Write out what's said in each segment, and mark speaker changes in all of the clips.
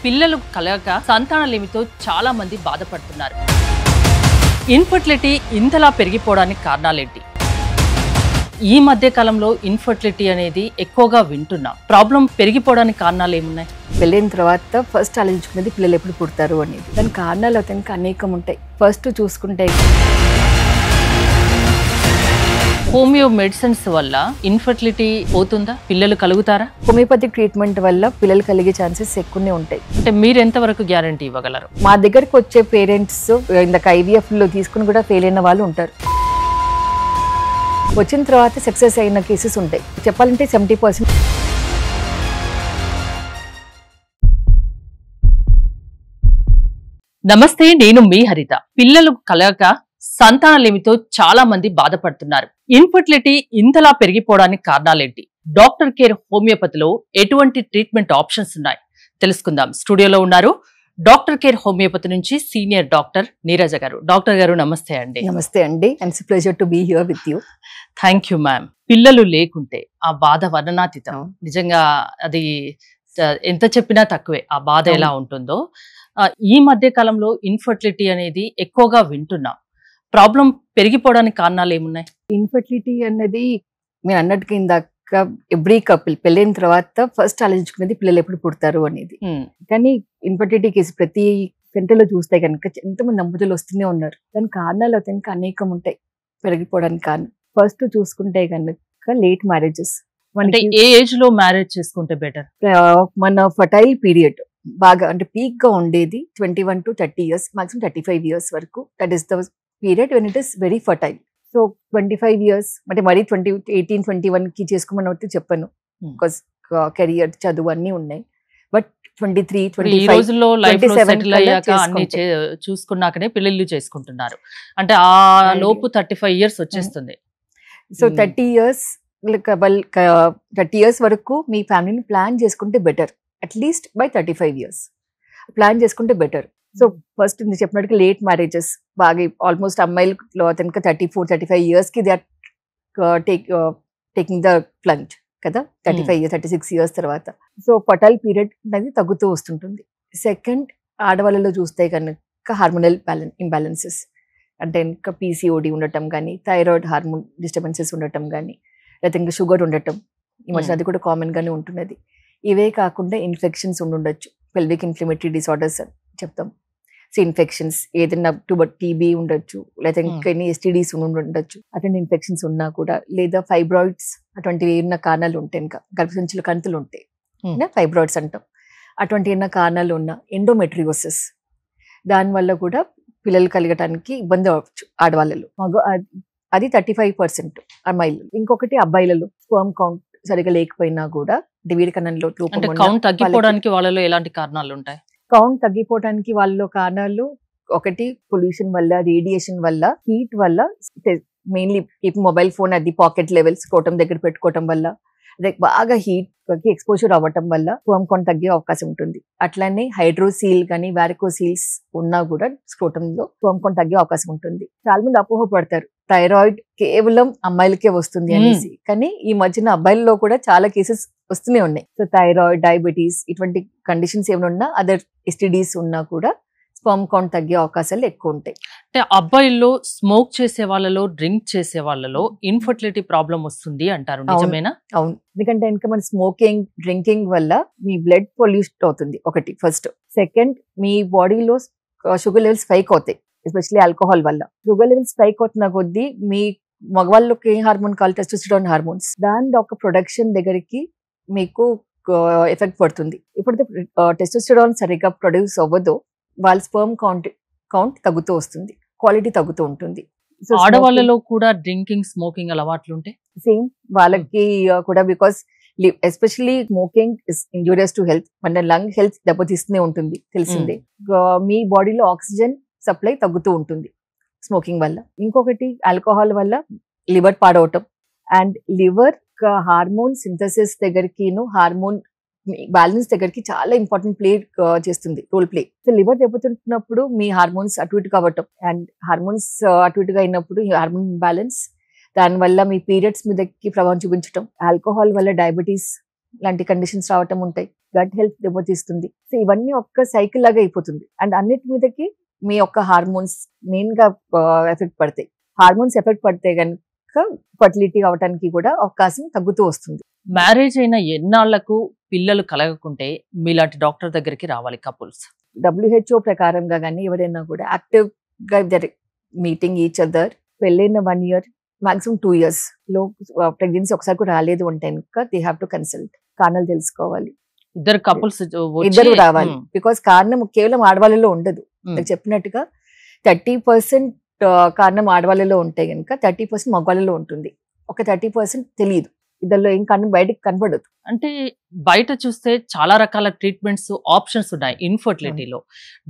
Speaker 1: పిల్లలు కలగక సంతానలేమితో చాలా మంది బాధపడుతున్నారు. ఇన్ఫర్టిలిటీ ఇంతలా పెరిగిపోవడానికి కారణాలేంటి? ఈ మధ్య కాలంలో ఇన్ఫర్టిలిటీ అనేది ఎక్కువగా వింటున్నాం. ప్రాబ్లం పెరిగిపోవడానికి కారణాలు ఏమున్నాయి?
Speaker 2: పెళ్ళైన తర్వాత ఫస్ట్ ఆలోచించుకునేది పిల్లలు ఎప్పుడు పుడతారు అనేది. దాని కారణాలు అతనికి అనేకం ఉంటాయి. ఫస్ట్ చూసుకుంటే
Speaker 1: హోమియో మెడిసిన్స్ వల్ల ఇన్ఫర్టిలిటీ పోతుందా? పిల్లలు కలుగుతారా?
Speaker 2: హోమియోపతిక్ ట్రీట్మెంట్ వల్ల పిల్లలు కలిగే ఛాన్సెస్ ఎక్కువనే ఉంటాయి.
Speaker 1: అంటే మీరు ఎంతవరకు గ్యారంటీ ఇవ్వగలరు?
Speaker 2: మా దగ్గరకు వచ్చే పేరెంట్స్ ఇందాక IVF లో తీసుకుని కూడా ఫెయిల్ అయిన వాళ్ళు ఉంటారు. వచ్చిన తర్వాత సక్సెస్ అయిన కేసెస్ ఉంటాయి. చెప్పాలంటే 70%.
Speaker 1: నమస్తే, నేను మీ హరిత. పిల్లలు కలగక సంతానలేమితో చాలా మంది బాధపడుతున్నారు. ఇన్ఫర్టిలిటీ ఇంతలా పెరిగిపోవడానికి కారణాలేంటి? డాక్టర్ కేర్ హోమియోపతిలో ఎటువంటి ట్రీట్మెంట్ ఆప్షన్స్ ఉన్నాయి తెలుసుకుందాం. స్టూడియోలో ఉన్నారు డాక్టర్ కేర్ హోమియోపతి నుంచి సీనియర్ డాక్టర్ నీరజ గారు. డాక్టర్ గారు నమస్తే అండి.
Speaker 2: నమస్తే అండి. And it's pleasure to be here with you.
Speaker 1: Thank you ma'am. పిల్లలు లేకుంటే ఆ బాధ వర్ణనాతీతం. నిజంగా అది ఎంత చెప్పినా తక్కువే ఆ బాధ ఎలా ఉంటుందో. ఈ మధ్య కాలంలో ఇన్ఫర్టిలిటీ అనేది ఎక్కువగా వింటున్నాం. ప్రాబ్లం పెరిగిపోవడానికి కారణాలు ఏమున్నాయి?
Speaker 2: ఇన్ఫర్టిలిటీ అన్నది మీరు అన్నట్టుగా ఇందాక ఎవ్రీ కపుల్ పెళ్ళైన తర్వాత ఫస్ట్ ఆలోచించుకునేది పిల్లలు ఎప్పుడు పుడతారు అనేది. కానీ ఇన్ఫర్టిలిటీ కేసు ప్రతి సెంటర్లో చూస్తే కనుక ఎంతమంది దంపతులు వస్తూనే ఉన్నారు. దాని కారణాలు అతనికి అనేకం ఉంటాయి పెరిగిపోవడానికి కారణం. ఫస్ట్ చూసుకుంటే కనుక లేట్ మ్యారేజెస్.
Speaker 1: అంటే ఏ ఏజ్ లో మ్యారేజ్ చేసుకుంటే బెటర్?
Speaker 2: మన ఫర్టైల్ పీరియడ్ బాగా అంటే పీక్ గా ఉండేది 21 to 30 years, మాక్సిమం 35 years వరకు. That is the period when it is very fertile. So 25 years అంటే మరీ 18, 21 కి చేసుకోమని అయితే చెప్పను. బికాస్ కెరియర్ చదువు అన్ని ఉన్నాయి. బట్ 23,
Speaker 1: 25 అన్ని చూసుకున్నాకనే పెళ్లిళ్ళు చేసుకుంటున్నారు. అంటే ఆ లోపు 35 years వచ్చేస్తుంది.
Speaker 2: సో 30 years వరకు మీ ఫ్యామిలీని ప్లాన్ చేసుకుంటే better. At least by 35 years plan చేసుకుంటే బెటర్. సో ఫస్ట్ నేను చెప్పినట్టుగా లేట్ మ్యారేజెస్ బాగా ఆల్మోస్ట్ అమ్మాయిలు అతనికి 34, 35 years కి they are taking the plunge కదా. 35 years, 36 years తర్వాత సో ఫర్టైల్ పీరియడ్ అనేది తగ్గుతూ వస్తుంటుంది. సెకండ్, ఆడవాళ్ళలో చూస్తే కనుక హార్మోనల్ ఇంబ్యాలెన్సెస్ అంటే ఇంకా PCOD ఉండటం కానీ, థైరాయిడ్ హార్మోన్ డిస్టర్బెన్సెస్ ఉండటం కానీ, లేకపోతే ఇంకా షుగర్ ఉండటం, ఈ మధ్య అది కూడా కామన్ గానే ఉంటున్నది. ఇవే కాకుండా ఇన్ఫెక్షన్స్ ఉండొచ్చు. పెల్విక్ ఇన్ఫ్లమేటరీ డిసార్డర్స్ అని చెప్తాం. సో ఇన్ఫెక్షన్స్ ఏదైనా TB ఉండొచ్చు, లేదా ఇంకా ఎన్ని STDs ఉండొచ్చు. అటువంటి ఇన్ఫెక్షన్స్ ఉన్నా కూడా, లేదా ఫైబ్రాయిడ్స్ అటువంటివి ఏమైనా కారణాలు ఉంటాయి, ఇంకా గర్భసంచుల కంతులు ఉంటాయి, ఫైబ్రాయిడ్స్ అంటాం. అటువంటి ఏమైనా కారణాలు ఉన్న ఎండోమెట్రియోసిస్, దానివల్ల కూడా పిల్లలు కలగటానికి ఇబ్బంది అవ్వచ్చు ఆడవాళ్ళలో. అది 35% అమ్మాయిలు. ఇంకొకటి అబ్బాయిలలో స్పర్మ్ కౌంట్ సరిగా లేకపోయినా కూడా వీడికణంలో
Speaker 1: కౌంట్ తగ్గిపోవడానికి వాళ్ళలో ఎలాంటి కారణాలు ఉంటాయి?
Speaker 2: కౌంట్ తగ్గిపోవడానికి వాళ్ళలో కారణాలు ఒకటి పొల్యూషన్ వల్ల, రేడియేషన్ వల్ల, హీట్ వల్ల, మెయిన్లీ మొబైల్ ఫోన్ అది పాకెట్ లెవెల్స్ స్క్రోటం దగ్గర పెట్టుకోవటం వల్ల, అదే బాగా హీట్ కి ఎక్స్పోజర్ అవ్వటం వల్ల స్పర్మ్ కౌంట్ తగ్గే అవకాశం ఉంటుంది. అట్లానే హైడ్రోసీల్ కానీ వారికోసీల్స్ ఉన్నా కూడా స్క్రోటంలో స్పర్మ్ కౌంట్ తగ్గే అవకాశం ఉంటుంది. చాలా మంది అపోహపడతారు థైరాయిడ్ కేవలం అమ్మాయిలకే వస్తుంది అనేసి. కానీ ఈ మధ్యన అబ్బాయిల్లో కూడా చాలా కేసెస్ వస్తూనే ఉన్నాయి. సో థైరాయిడ్, డయాబెటీస్ ఇటువంటి కండిషన్స్ ఏమైనా ఉన్నా, అదర్ STDs ఉన్నా కూడా స్పర్మ్ కౌంట్ తగ్గే అవకాశాలు ఎక్కువ ఉంటాయి.
Speaker 1: అంటే అబ్బాయిల్లో స్మోక్ చేసే వాళ్ళలో, డ్రింక్ చేసే వాళ్ళలో ఇన్ఫర్టిలిటీ ప్రాబ్లం వస్తుంది అంటారు, నిజమేనా?
Speaker 2: అవును. ఎందుకంటే ఇంకా మన స్మోకింగ్, డ్రింకింగ్ వల్ల మీ బ్లడ్ పొల్యూషన్ అవుతుంది ఒకటి ఫస్ట్. సెకండ్, మీ బాడీలో షుగర్ లెవెల్స్ స్పైక్ అవుతాయి, ఎస్పెషల్లీ ఆల్కహాల్ వల్ల. షుగర్ లెవెల్స్ స్పైక్ అవుతున్న కొద్దీ మీ మగవాళ్ళకి ఏ హార్మోన్ కావాలి? Testosterone hormones. దాని ఒక ప్రొడక్షన్ దగ్గరికి మీకు ఎఫెక్ట్ పడుతుంది. ఇప్పుడు టెస్టోస్టెరాన్ సరిగ్గా ప్రొడ్యూస్ అవ్వదో వాళ్ళ స్పర్మ్ కౌంట్ తగ్గుతూ వస్తుంది, క్వాలిటీ తగ్గుతూ ఉంటుంది.
Speaker 1: ఆడవాళ్ళలో కూడా డ్రింకింగ్, స్మోకింగ్ అలవాట్లు ఉంటాయి
Speaker 2: సేమ్ వాళ్ళకి కూడా. Because especially smoking is injurious to health. మన లంగ్ హెల్త్ దెబ్బతీస్తూనే ఉంటుంది, తెలిసిందే. మీ బాడీలో ఆక్సిజన్ సప్లై తగ్గుతూ ఉంటుంది స్మోకింగ్ వల్ల. ఇంకొకటి ఆల్కహాల్ వల్ల లివర్ పాడవటం. అండ్ లివర్ హార్మోన్ సింథసిస్ దగ్గరికి, హార్మోన్ బ్యాలెన్స్ దగ్గరికి చాలా important role play. So liver దెబ్బతింటున్నప్పుడు మీ హార్మోన్స్ అటు ఇటుగా అవ్వటం, అండ్ హార్మోన్స్ అటు ఇటుగా అయినప్పుడు హార్మోన్ బ్యాలెన్స్, దానివల్ల మీ పీరియడ్స్ మీదకి ప్రభావం చూపించటం. ఆల్కహాల్ వల్ల డయాబెటీస్ లాంటి కండిషన్స్ రావటం ఉంటాయి, గట్ హెల్త్ దెబ్బతీస్తుంది. సో ఇవన్నీ ఒక్క సైకిల్ లాగా అయిపోతుంది. అండ్ అన్నిటి మీదకి మీ యొక్క హార్మోన్స్ మెయిన్ గా ఎఫెక్ట్ పడతాయి. హార్మోన్స్ ఎఫెక్ట్ పడితే కనుక ఫర్టిలిటీ అవడానికి కూడా అవకాశం తగ్గుతూ వస్తుంది.
Speaker 1: మ్యారేజ్ అయిన ఎన్నాళ్లకు పిల్లలు కలగకుంటే మీలాంటి డాక్టర్ దగ్గరికి రావాలి కపుల్స్?
Speaker 2: WHO ప్రకారంగా కానీ ఎవరైనా కూడా యాక్టివ్ గా మీటింగ్ ఈచ్ అదర్ పెళ్ళైన 1 year మాక్సిమం 2 years లో ప్రెగ్నెన్సీ ఒకసారి కూడా రాలేదు అంటే కనుక దే హ్యావ్ టు కన్సల్ట్. కారణాలు తెలుసుకోవాలి,
Speaker 1: ఇద్దరు కపుల్స్
Speaker 2: ఇద్దరు రావాలి. బికాస్ కారణం కేవలం ఆడవాళ్ళలో ఉండదు. నాకు చెప్పినట్టుగా 30% కారణం ఆడవాళ్ళలో ఉంటే కనుక 30% మగవాళ్ళలో ఉంటుంది. ఒక 30% తెలియదు, ఇద్దరిలో ఏం కారణం బయటకు కనబడదు.
Speaker 1: అంటే బయట చూస్తే చాలా రకాల ట్రీట్మెంట్స్ ఆప్షన్స్ ఉన్నాయి ఇన్ఫర్టిలిటీలో.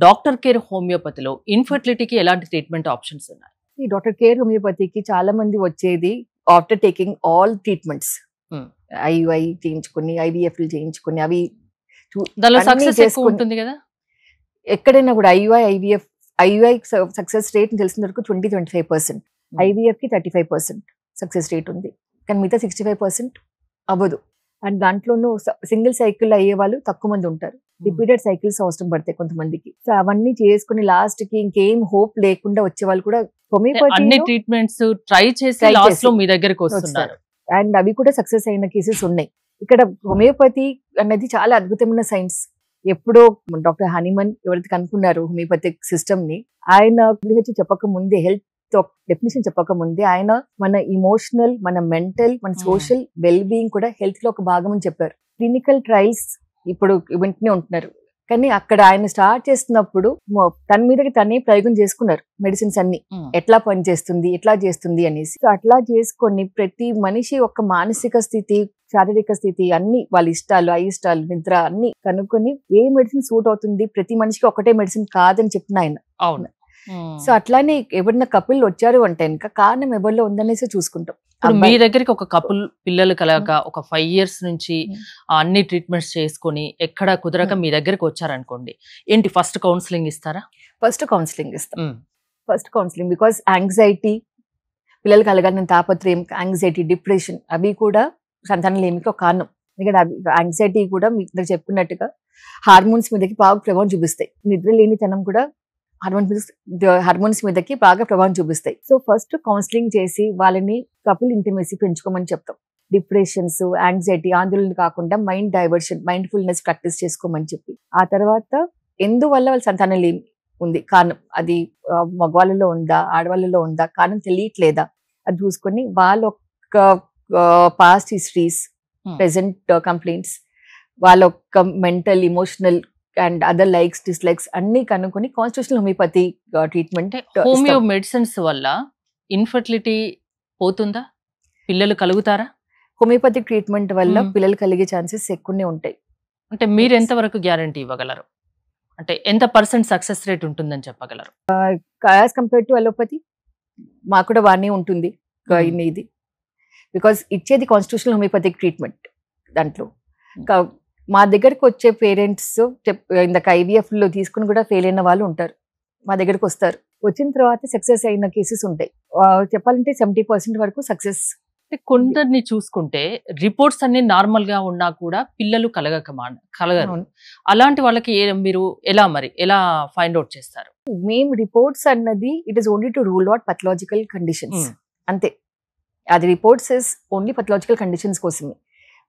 Speaker 1: డాక్టర్ కేర్ హోమియోపతిలో ఇన్ఫర్టిలిటీకి ఎలాంటి ట్రీట్మెంట్ ఆప్షన్స్ ఉన్నాయి?
Speaker 2: ఈ డాక్టర్ కేర్ హోమియోపతికి చాలా మంది వచ్చేది after taking all treatments, IUI చేయించుకుని, IVF చేయించుకుని, అవి
Speaker 1: దానిలో సక్సెస్ ఎక్కువ ఉంటుంది కదా.
Speaker 2: ఎక్కడైనా కూడా IUI సక్సెస్ రేట్ తెలిసిన వరకు 20-25%, IVF కి 35% సక్సెస్ రేట్ ఉంది. కానీ మిగతా 65% అవ్వదు. అండ్ దాంట్లోనూ సింగిల్ సైకిల్ అయ్యే వాళ్ళు తక్కువ మంది ఉంటారు. రిపీటెడ్ సైకిల్స్ అవసరం పడతాయి కొంతమందికి. సో అవన్నీ చేసుకుని లాస్ట్ కి ఇంకేం హోప్ లేకుండా వచ్చే వాళ్ళు కూడా
Speaker 1: అన్ని ట్రీట్మెంట్స్ ట్రై చేసి లాస్ట్ లో మీ దగ్గరికి వస్తున్నారు.
Speaker 2: అండ్ అవి కూడా సక్సెస్ అయిన కేసెస్ ఉన్నాయి. ఇక్కడ హోమియోపతి అనేది చాలా అద్భుతమైన సైన్స్. ఎప్పుడో డాక్టర్ హనీమన్ ఎవరైతే కనుక్కున్నారు హోమియోపతిక్ సిస్టమ్ ని, ఆయన WHO చెప్పక ముందే, హెల్త్ డెఫినేషన్ చెప్పక ముందే ఆయన మన ఇమోషనల్, మన మెంటల్, మన సోషల్ వెల్ బీయింగ్ కూడా హెల్త్ లో ఒక భాగం అని చెప్పారు. క్లినికల్ ట్రయల్స్ ఇప్పుడు వెంటనే ఉంటున్నారు, కానీ అక్కడ ఆయన స్టార్ట్ చేస్తున్నప్పుడు తన మీదకి తనే ప్రయోగం చేసుకున్నారు. మెడిసిన్స్ అన్ని ఎట్లా చేస్తుంది అనేసి. సో అట్లా చేసుకొని ప్రతి మనిషి యొక్క మానసిక స్థితి, శారీరక స్థితి, అన్ని వాళ్ళ ఇష్టాలు, అయిష్టాలు, నిద్ర అన్ని కనుక్కొని ఏ మెడిసిన్ సూట్ అవుతుంది, ప్రతి మనిషికి ఒకటే మెడిసిన్ కాదని చెప్పిన ఆయన.
Speaker 1: అవును.
Speaker 2: సో అట్లానే ఎవరైనా కపుల్ వచ్చారు అంటే ఇంకా కారణం ఎవరిలో ఉందనేసి చూసుకుంటాం.
Speaker 1: మీ దగ్గరికి ఒక కపుల్ పిల్లలు కలగక ఒక 5 years నుంచి అన్ని ట్రీట్మెంట్స్ చేసుకొని ఎక్కడ కుదరక మీ దగ్గరికి వచ్చారనుకోండి, ఏంటి ఫస్ట్ కౌన్సిలింగ్ ఇస్తారా?
Speaker 2: ఫస్ట్ కౌన్సిలింగ్ ఇస్తాం. ఫస్ట్ కౌన్సిలింగ్ బికాస్ యాంగ్జైటీ, పిల్లలు కలగాలని తాపత్రయం, యాంగ్జైటీ, డిప్రెషన్ అవి కూడా సంతానలేమికి ఒక కారణం. ఎందుకంటే అవి యాంగ్జైటీ కూడా మీకు చెప్పినట్టుగా హార్మోన్స్ మీదకి బాగా ప్రభావం చూపిస్తాయి. నిద్ర లేనితనం కూడా హార్మోన్స్ మీదకి బాగా ప్రభావం చూపిస్తాయి. సో ఫస్ట్ కౌన్సిలింగ్ చేసి వాళ్ళని కపుల్ ఇంటిమేసీ పెంచుకోమని చెప్తాం. డిప్రెషన్స్, యాంగ్జైటీ, ఆందోళన కాకుండా మైండ్ డైవర్షన్, మైండ్ఫుల్నెస్ ప్రాక్టీస్ చేసుకోమని చెప్పి, ఆ తర్వాత ఎందువల్ల వాళ్ళ సంతానం ఉంది కారణం, అది మగవాళ్ళలో ఉందా, ఆడవాళ్ళలో ఉందా, కారణం తెలియట్లేదా అది చూసుకొని వాళ్ళ యొక్క పాస్ట్ హిస్టరీస్, ప్రెసెంట్ కంప్లైంట్స్, వాళ్ళ యొక్క mental, emotional and other likes, dislikes అన్ని కనుక్కొని constitutional homeopathy treatment.
Speaker 1: Homeo medicines వల్ల ఇన్ఫర్టిలిటీ పోతుందా? పిల్లలు కలుగుతారా?
Speaker 2: హోమియోపతిక్ ట్రీట్మెంట్ వల్ల పిల్లలు కలిగే ఛాన్సెస్ ఎక్కువనే ఉంటాయి.
Speaker 1: అంటే మీరు ఎంత వరకు గ్యారంటీ ఇవ్వగలరు? అంటే ఎంత % సక్సెస్ రేట్ ఉంటుందని చెప్పగలరు?
Speaker 2: యాజ్ కంపేర్ టు అలోపతి మాకు కూడా బాగానే ఉంటుంది ఇది. బికాస్ ఇచ్చేది కాన్స్టిట్యూషనల్ హోమియోపతిక్ ట్రీట్మెంట్. దాంట్లో మా దగ్గరకు వచ్చే పేరెంట్స్ ఇందాక IVF లో తీసుకుని కూడా ఫెయిల్ అయిన వాళ్ళు ఉంటారు, మా దగ్గరకు వస్తారు. వచ్చిన తర్వాత సక్సెస్ అయిన కేసెస్ ఉంటాయి. చెప్పాలంటే 70% వరకు సక్సెస్.
Speaker 1: కొందరిని చూసుకుంటే రిపోర్ట్స్ అన్ని నార్మల్ గా ఉన్నా కూడా పిల్లలు కలగరు. అలాంటి వాళ్ళకి మీరు ఎలా ఫైండ్ అవుట్ చేస్తారు?
Speaker 2: మేము రిపోర్ట్స్ అన్నది it is only to rule out pathological conditions అంతే. అది reports is only pathological conditions కోసమే.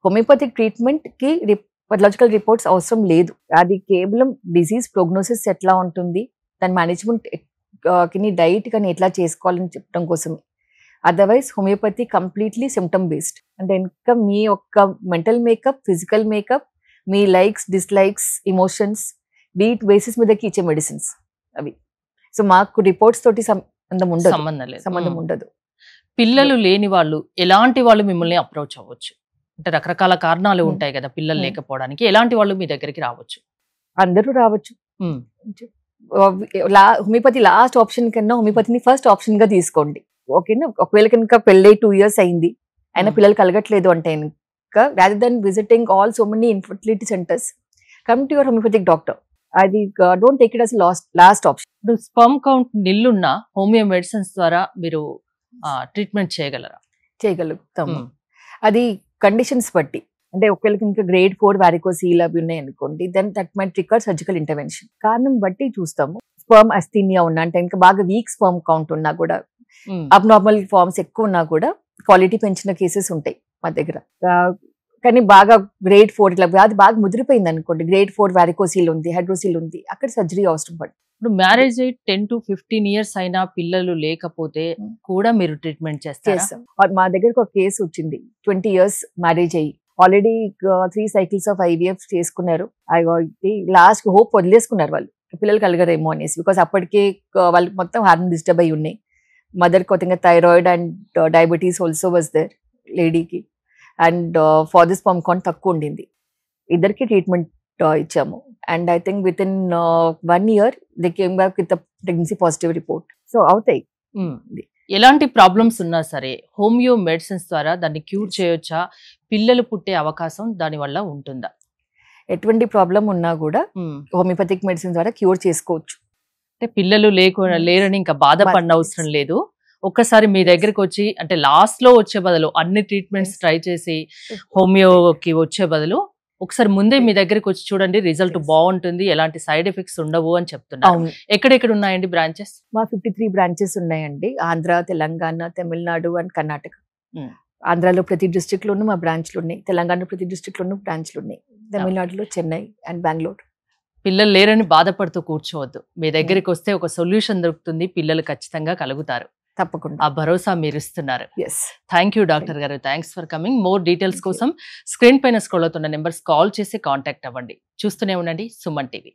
Speaker 2: హోమియోపతిక్ ట్రీట్మెంట్ కి పథలాజికల్ రిపోర్ట్స్ అవసరం లేదు. అది కేవలం డిసీజ్ ప్రోగ్నోసిస్ ఎట్లా ఉంటుంది, దాని మేనేజ్మెంట్ డైట్ కానీ ఎట్లా చేసుకోవాలని చెప్పడం కోసమే. Otherwise homeopathy completely symptom based. అంటే ఇంకా మీ యొక్క మెంటల్ మేకప్, ఫిజికల్ మేకప్, మీ లైక్స్, డిస్లైక్స్, ఇమోషన్స్ వీటి బేసిస్ మీదకి ఇచ్చే మెడిసిన్స్ అవి. సో మాకు రిపోర్ట్స్ తోటి సంబంధం ఉండదు.
Speaker 1: పిల్లలు లేని వాళ్ళు ఎలాంటి వాళ్ళు మిమ్మల్ని అప్రోచ్ అవ్వచ్చు? అంటే రకరకాల కారణాలు ఉంటాయి కదా పిల్లలు లేకపోవడానికి, ఎలాంటి వాళ్ళు మీ దగ్గరికి రావచ్చు?
Speaker 2: అందరూ రావచ్చు. హోమియోపతి లాస్ట్ ఆప్షన్ కన్నా హోమియోపతిని ఫస్ట్ ఆప్షన్ గా తీసుకోండి. ఓకేనా? ఒకవేళ కనుక పెళ్ళై 2 years అయింది, అయినా పిల్లలు కలగట్లేదు అంటే కనుక rather than visiting all so many infertility centres, come to your homeopathic doctor. అది don't take it as last option.
Speaker 1: ఇప్పుడు స్పర్మ్ కౌంట్ నిల్లున్న హోమియో మెడిసిన్స్ ద్వారా మీరు ట్రీట్మెంట్ చేయగలుగుతాం.
Speaker 2: అది కండిషన్స్ బట్టి. అంటే ఒకవేళకి ఇంకా గ్రేడ్ 4 వారికోసీల్ అవి ఉన్నాయి అనుకోండి, then that might require surgical intervention. కారణం బట్టి చూస్తాము. స్పర్మ్ అస్థీనియా ఉన్నా అంటే ఇంకా బాగా వీక్ స్పర్మ్ కౌంట్ ఉన్నా కూడా, అబ్నార్మల్ ఫార్మ్స్ ఎక్కువ ఉన్నా కూడా క్వాలిటీ పెంచిన కేసెస్ ఉంటాయి మా దగ్గర. కానీ బాగా గ్రేడ్ 4 ఇట్లా అది బాగా ముదిరిపోయింది అనుకోండి, గ్రేడ్ 4 వారికోసీల్ ఉంది, హైడ్రోసీల్ ఉంది, అక్కడ సర్జరీ అవసరం పడుతుంది.
Speaker 1: ఇప్పుడు మ్యారేజ్ అయ్యి 10 to 15 years అయినా పిల్లలు లేకపోతే కూడా మీరు ట్రీట్మెంట్ చేస్తారు?
Speaker 2: మా దగ్గరకు ఒక కేసు వచ్చింది, 20 years మ్యారేజ్ అయ్యి ఆల్రెడీ 3 cycles ఆఫ్ IVF చేసుకున్నారు. లాస్ట్ హోప్ వదిలేసుకున్నారు వాళ్ళు, పిల్లలు కలగరేమో అనేసి. బికాస్ అప్పటికే వాళ్ళకి మొత్తం హార్మోన్ డిస్టర్బ్ అయి ఉన్నాయి. మదర్ కొత్తగా thyroid and diabetes also was there లేడీకి, అండ్ ఫాదర్ స్పర్మ్ కౌంట్ తక్కువ ఉండింది. ఇద్దరికి ట్రీట్మెంట్ ఇచ్చాము. And I think with in 1 year they came back with pregnancy positive report. So అవుతాయి.
Speaker 1: ఎలాంటి ప్రాబ్లమ్స్ ఉన్నా సరే హోమియో మెడిసిన్స్ ద్వారా దాన్ని క్యూర్ చేయొచ్చా? పిల్లలు పుట్టే అవకాశం దాని వల్ల ఉంటుందా?
Speaker 2: ఎటువంటి ప్రాబ్లం ఉన్నా కూడా హోమియోపతిక్ మెడిసిన్ ద్వారా క్యూర్ చేసుకోవచ్చు.
Speaker 1: అంటే పిల్లలు లేరని ఇంకా బాధపడిన అవసరం లేదు. ఒక్కసారి మీ దగ్గరికి వచ్చి, అంటే లాస్ట్ లో వచ్చే బదులు అన్ని ట్రీట్మెంట్స్ ట్రై చేసి హోమియోకి వచ్చే బదులు ఒకసారి ముందే మీ దగ్గరికి వచ్చి చూడండి, రిజల్ట్ బాగుంటుంది, ఎలాంటి సైడ్ ఎఫెక్ట్స్ ఉండవు అని చెప్తున్నారు. ఎక్కడెక్కడ ఉన్నాయండి బ్రాంచెస్?
Speaker 2: మా 53 బ్రాంచెస్ ఉన్నాయండి. ఆంధ్ర, తెలంగాణ, తమిళనాడు అండ్ కర్ణాటక. ఆంధ్రాలో ప్రతి డిస్ట్రిక్ట్ లోనూ మా బ్రాంచ్లు ఉన్నాయి, తెలంగాణలో ప్రతి డిస్ట్రిక్ట్ లోనూ బ్రాంచ్లు ఉన్నాయి, తమిళనాడులో చెన్నై అండ్ బెంగళూరు.
Speaker 1: పిల్లలు లేరని బాధపడుతూ కూర్చోవద్దు, మీ దగ్గరికి వస్తే ఒక సొల్యూషన్ దొరుకుతుంది, పిల్లలు ఖచ్చితంగా కలుగుతారు.
Speaker 2: తప్పకుండా
Speaker 1: ఆ భరోసా మీరు ఇస్తున్నారు.
Speaker 2: ఎస్,
Speaker 1: థ్యాంక్ యూ డాక్టర్ గారు, thanks for coming. More details కోసం స్క్రీన్ పైన స్క్రోల్ అవుతున్న నెంబర్స్ కాల్ చేసి కాంటాక్ట్ అవ్వండి. చూస్తూనే ఉండండి సుమన్ టీవీ.